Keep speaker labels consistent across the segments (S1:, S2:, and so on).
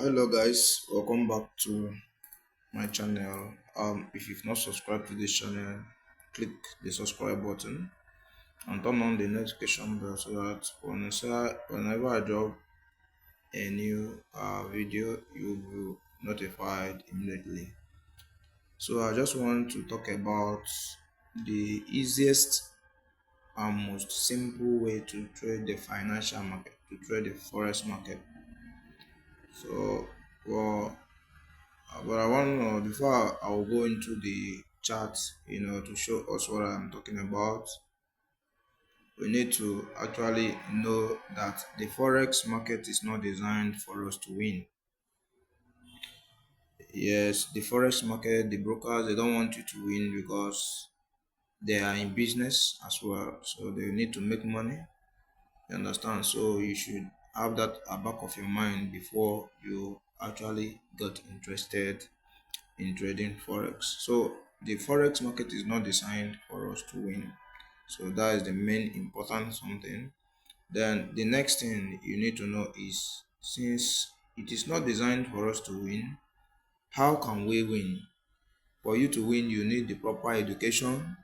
S1: Hello guys, welcome back to my channel. If you've not subscribed to this channel, click the subscribe button and turn on the notification bell so that whenever I drop a new video, you'll be notified immediately. So I just want to talk about the easiest and most simple way to trade the financial market, to trade the forex market. So, well, but I want to know before I'll go into the chart, to show us what I'm talking about. We need to actually know that the forex market is not designed for us to win. Yes, the forex market, the brokers, they don't want you to win because they are in business as well, so they need to make money. You understand? So you should have that at back of your mind before you actually got interested in trading forex. So the forex market is not designed for us to win. So that is the main important something. Then the next thing you need to know is, since it is not designed for us to win, how can we win? For you to win, you need the proper education,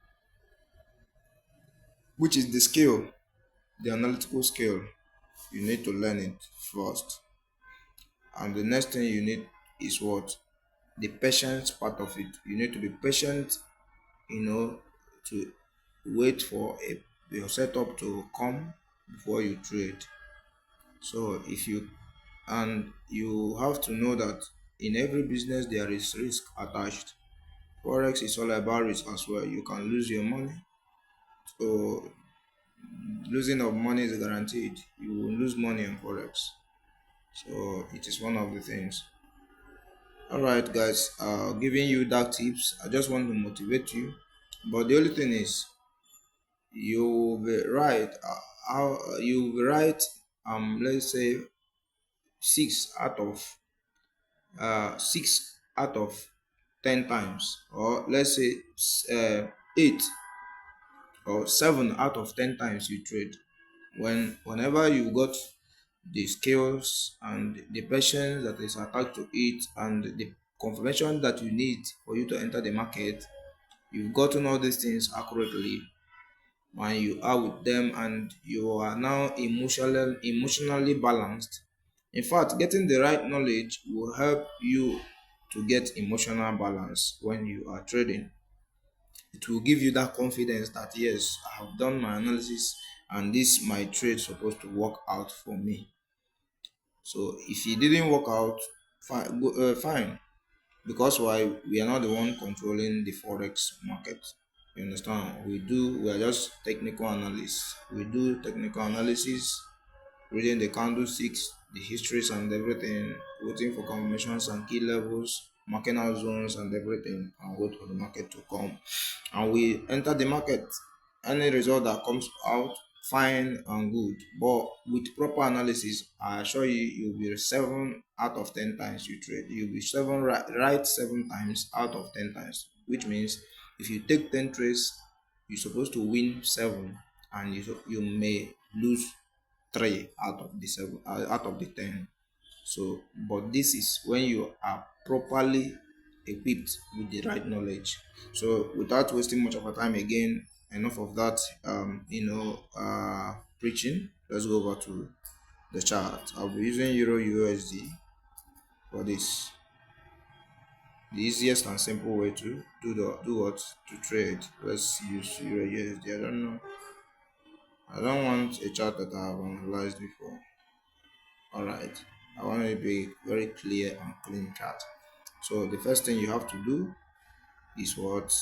S1: which is the skill, the analytical skill. You need to learn it first. And the next thing you need is what? The patience part of it. You need to be patient, to wait for your setup to come before you trade. So you have to know that in every business there is risk attached. Forex is all about risk as well. You can lose your money. So losing of money is guaranteed. You will lose money on forex. So it is one of the things. All right, guys. Giving you that tips. I just want to motivate you. But the only thing is, you will be right. How you will be right? Let's say six out of 10 times, or let's say 8 or 7 out of 10 times you trade. Whenever you got the skills and the patience that is attached to it and the confirmation that you need for you to enter the market, you've gotten all these things accurately, when you are with them and you are now emotionally balanced. In fact, getting the right knowledge will help you to get emotional balance when you are trading. It will give you that confidence that yes, I have done my analysis and this my trade supposed to work out for me. So if it didn't work out, fine, because why? We are not the one controlling the forex market. You understand? We are just technical analysts. We do technical analysis, reading the candlesticks, the histories and everything, waiting for confirmations and key levels, marking out zones and everything, and wait for the market to come. And we enter the market. Any result that comes out, fine and good. But with proper analysis, I assure you, you'll be 7 out of 10 times you trade. You'll be right 7 times out of 10 times, which means if you take 10 trades, you're supposed to win 7, and you may lose 3 out of the 7, out of the 10. So but this is when you are properly equipped with the right knowledge. So without wasting much of our time again, enough of that preaching. Let's go over to the chart. I'll be using euro usd for this. The easiest and simple way to do trade. Let's use euro usd. I don't want a chart that I have analyzed before. All right, I want it to be very clear and clean chart. So the first thing you have to do is what?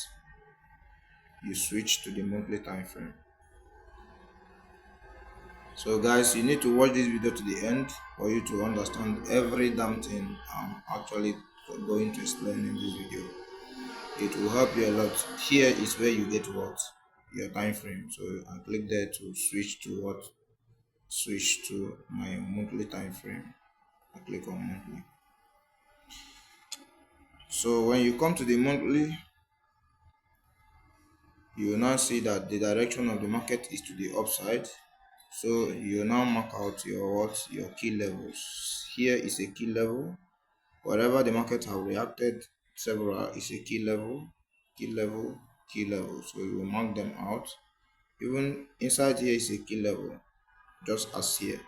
S1: You switch to the monthly time frame. So guys, you need to watch this video to the end for you to understand every damn thing I'm actually going to explain in this video. It will help you a lot. Here is where you get what? Your time frame. So I click there to switch to what? Switch to my monthly time frame. I click on monthly. So when you come to the monthly, you will now see that the direction of the market is to the upside. So you now mark out your key levels. Here is a key level. Whatever the market have reacted several is a key level, key level, key level. So you will mark them out. Even inside here is a key level, just as here.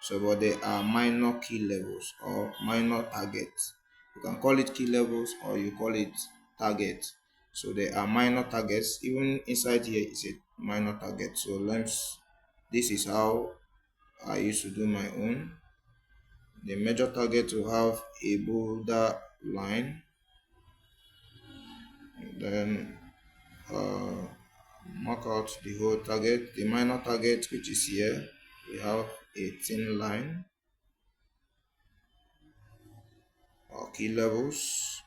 S1: So but they are minor key levels or minor targets. You can call it key levels or you call it target. So they are minor targets. Even inside here is a minor target. So let's this is how I used to do my own. The major target will have a bolder line, then uh, mark out the whole target. The minor target, which is here, we have a thin line or key levels.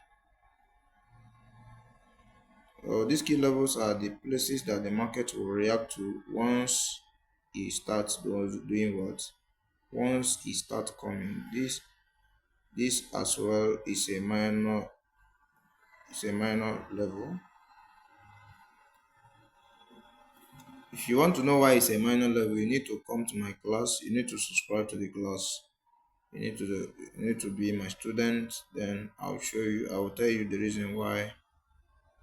S1: These key levels are the places that the market will react to once it starts doing what? Once it starts coming. This as well is a minor level. If you want to know why it's a minor level, you need to come to my class. You need to subscribe to the class. You need to be my student. Then I'll show you. I will tell you the reason why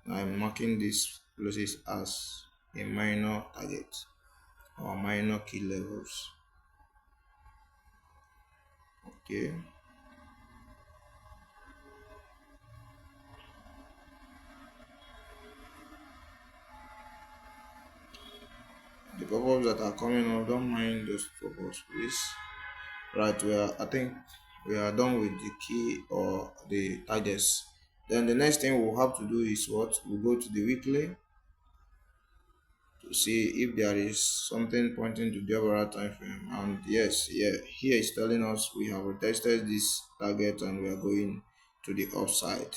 S1: I'm marking these places as a minor target or minor key levels. Okay. The pop-ups that are coming up, don't mind those pop-ups, please. Right, I think we are done with the key or the targets. Then the next thing we'll have to do is what? We'll go to the weekly to see if there is something pointing to the overall time frame. And yes, yeah, here is telling us we have retested this target and we are going to the upside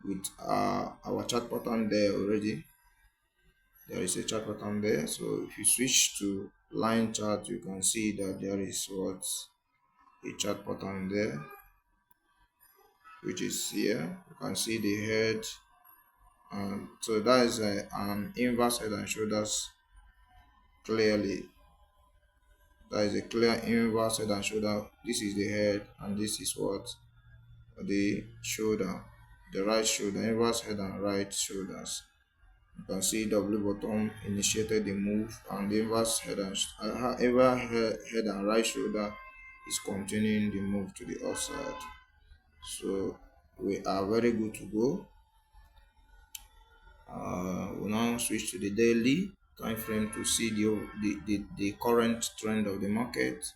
S1: with our chart pattern there already. There is a chart pattern there. So if you switch to line chart, you can see that there is what a chart pattern there, which is here. You can see the head, and so that is an inverse head and shoulders clearly. That is a clear inverse head and shoulder. This is the head and this is what? The shoulder. The right shoulder, inverse head and right shoulders. You can see W bottom initiated the move and the inverse head and head and right shoulder is continuing the move to the upside. So we are very good to go. We'll now switch to the daily time frame to see the current trend of the market,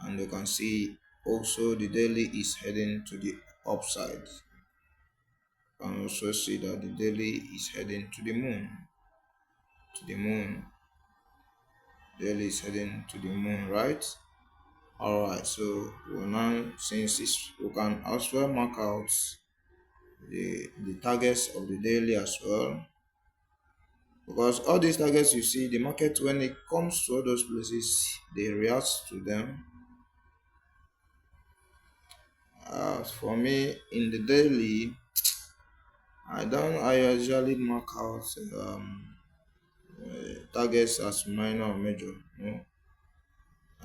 S1: and you can see also the daily is heading to the upside. You can also see that the daily is heading to the moon. Daily is heading to the moon, right? Alright, so we'll now, we can also mark out the targets of the daily as well, because all these targets you see, the market, when it comes to all those places, they react to them. For me, in the daily, I usually mark out targets as minor or major. No,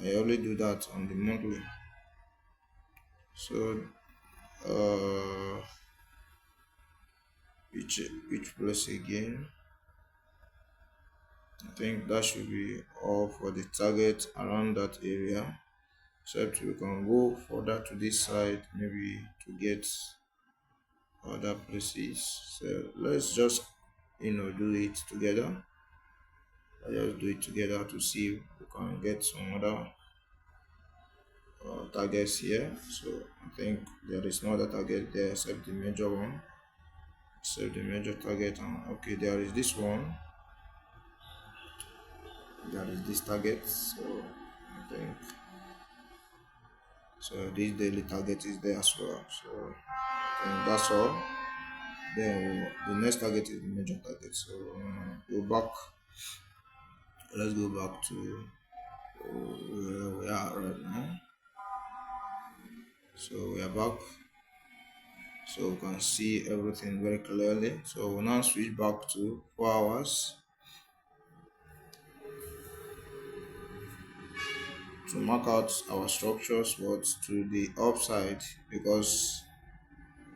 S1: I only do that on the monthly. So which place again? I think that should be all for the target around that area, except we can go further to this side maybe to get other places. So let's just do it together. Let's just do it together to see if we can get some other targets here. So I think there is no other target there except the major one, except the major target. And okay, there is this one, there is this target. So I think so this daily target is there as well. So I think that's all. Then the next target is the major target. So go back. Let's go back to where we are right now. So we are back. So we can see everything very clearly. So we'll now switch back to 4 hours. to mark out our structures, but to the upside, because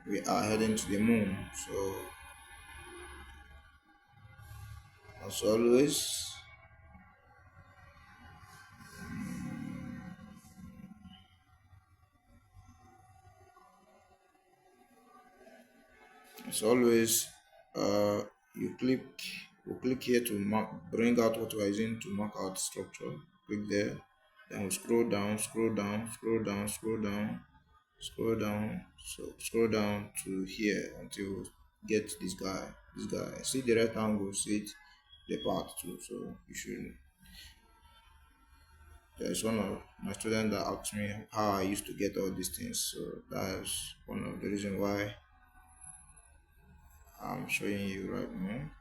S1: we are heading to the moon. So as always, as always, uh, we click here to mark, bring out what we're using to mark out structure. Click there, then we scroll down, scroll down, scroll down, scroll down, scroll down, so scroll down to here until we get this guy. This guy, see the rectangle, see it, the part too. So you should. There's one of my students that asked me how I used to get all these things. So that's one of the reasons why I'm showing you right now.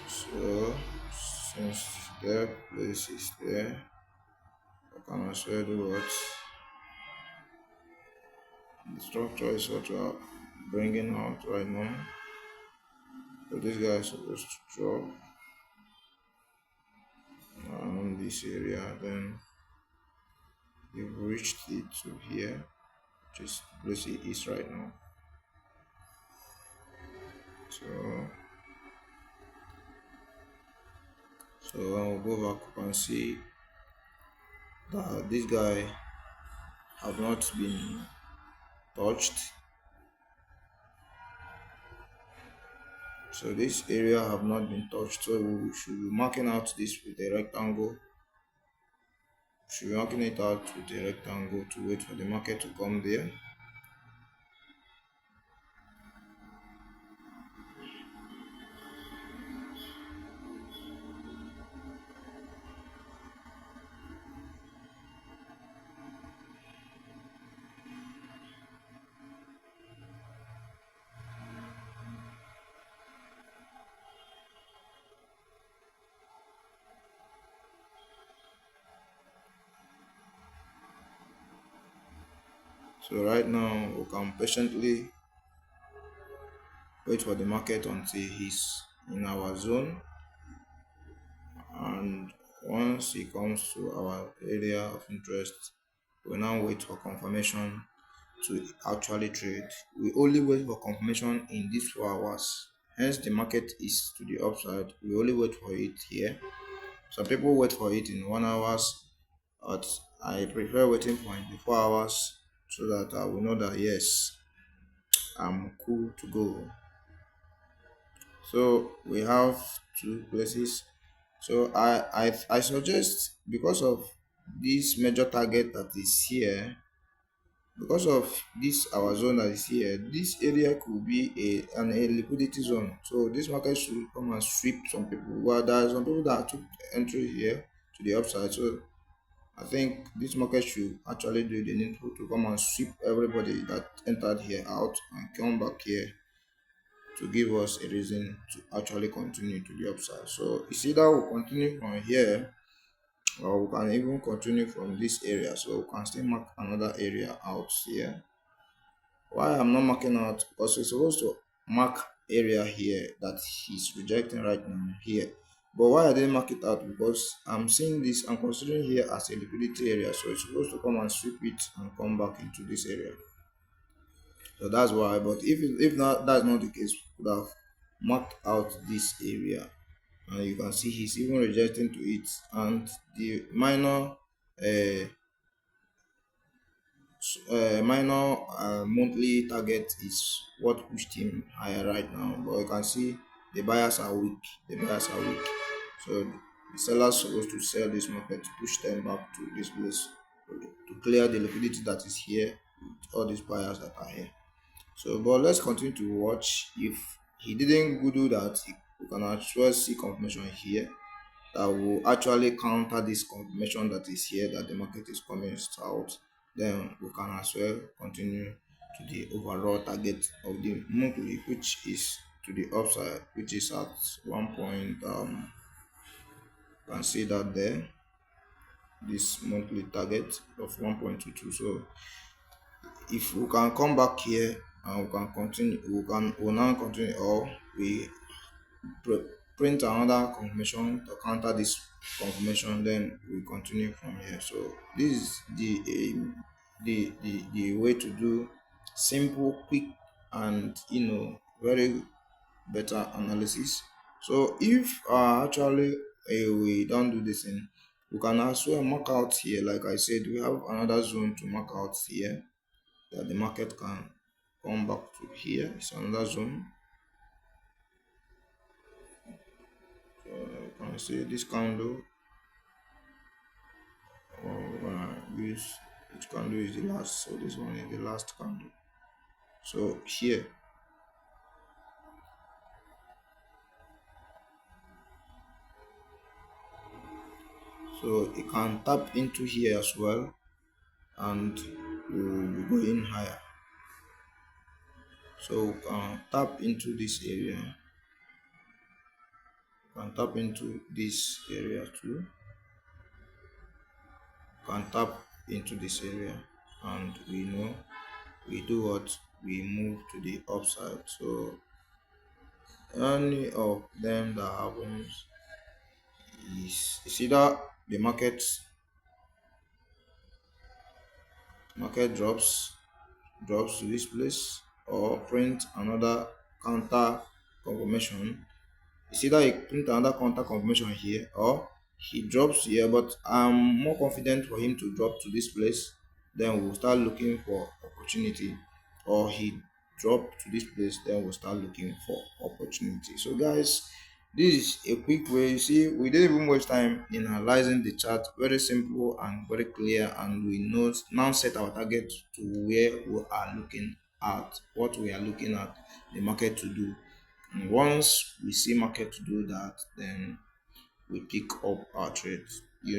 S1: So since the place is there, I can as well do what the structure is what we are bringing out right now. So this guy is supposed to drop around this area, then you've reached it to here, which is the place it is right now. So when we go back, you can see that this guy have not been touched. So this area have not been touched, so we should be marking out this with a rectangle. Should be marking it out with a rectangle to wait for the market to come there. So right now we can patiently wait for the market until he's in our zone, and once he comes to our area of interest, we now wait for confirmation to actually trade. We only wait for confirmation in these 4 hours. Hence, the market is to the upside. We only wait for it here. Some people wait for it in 1 hours, but I prefer waiting for it in 4 hours so that I will know that yes, I'm cool to go. So we have two places. So I suggest, because of this major target that is here, because of this our zone that is here, this area could be a liquidity zone. So this market should come and sweep some people. Well, there are some people that took entry here to the upside. So I think this market should actually do the needful to come and sweep everybody that entered here out and come back here to give us a reason to actually continue to the upside. So it's either we'll continue from here, or we can even continue from this area. So we can still mark another area out here. Why I'm not marking out? Because we're supposed to mark area here that he's rejecting right now here. But why I didn't mark it out? Because I'm seeing this, I'm considering here as a liquidity area, so it's supposed to come and sweep it and come back into this area. So that's why. But if not, that's not the case, we could have marked out this area, and you can see he's even rejecting to it, and the minor monthly target is what pushed him higher right now. But you can see the buyers are weak. So the sellers supposed to sell this market to push them back to this place to clear the liquidity that is here with all these buyers that are here. So but let's continue to watch. If he didn't go do that, we can actually see confirmation here that will actually counter this confirmation that is here that the market is coming south. Then we can as well continue to the overall target of the monthly, which is to the upside, which is at 1 point. You can see that there, this monthly target of 1.22. So if we can come back here and we can continue. We now continue, or we print another confirmation to counter this confirmation, then we continue from here. So this is the way to do simple, quick, and very better analysis. So if actually we don't do this thing, we can also mark out here. Like I said, we have another zone to mark out here that the market can come back to. Here it's another zone. So you can see this candle, or use which candle is the last. So this one is the last candle. So here, so you can tap into here as well, and we'll be going higher. So tap into this area, can tap into this area too, can tap into this area, and we know we do what, we move to the upside. So any of them that happens is either the market drops to this place, or print another counter confirmation. It's either he print another counter confirmation here, or he drops here, but I'm more confident for him to drop to this place. Then we'll start looking for opportunity, or he drop to this place, then we'll start looking for opportunity. So guys, this is a quick way. You see, we didn't even waste time in analyzing the chart. Very simple and very clear, and we know now set our target to where we are looking at, what we are looking at the market to do. And once we see market to do that, then we pick up our trades. I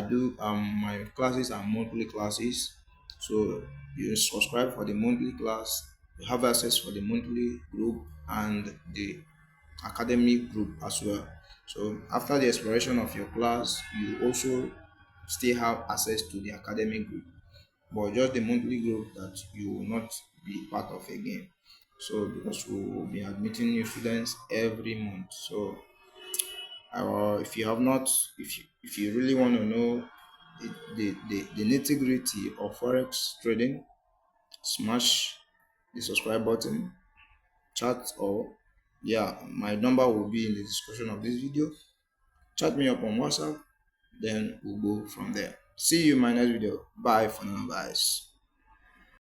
S1: do my classes are monthly classes. So you subscribe for the monthly class, you have access for the monthly group and the academic group as well. So after the expiration of your class, you also still have access to the academic group, but just the monthly group that you will not be part of again. So because we will be admitting new students every month. So if you have not, if you really want to know the nitty gritty of forex trading, smash the subscribe button, chat, or yeah, my number will be in the description of this video. Chat me up on WhatsApp, then we'll go from there. See you in my next video. Bye for now, guys.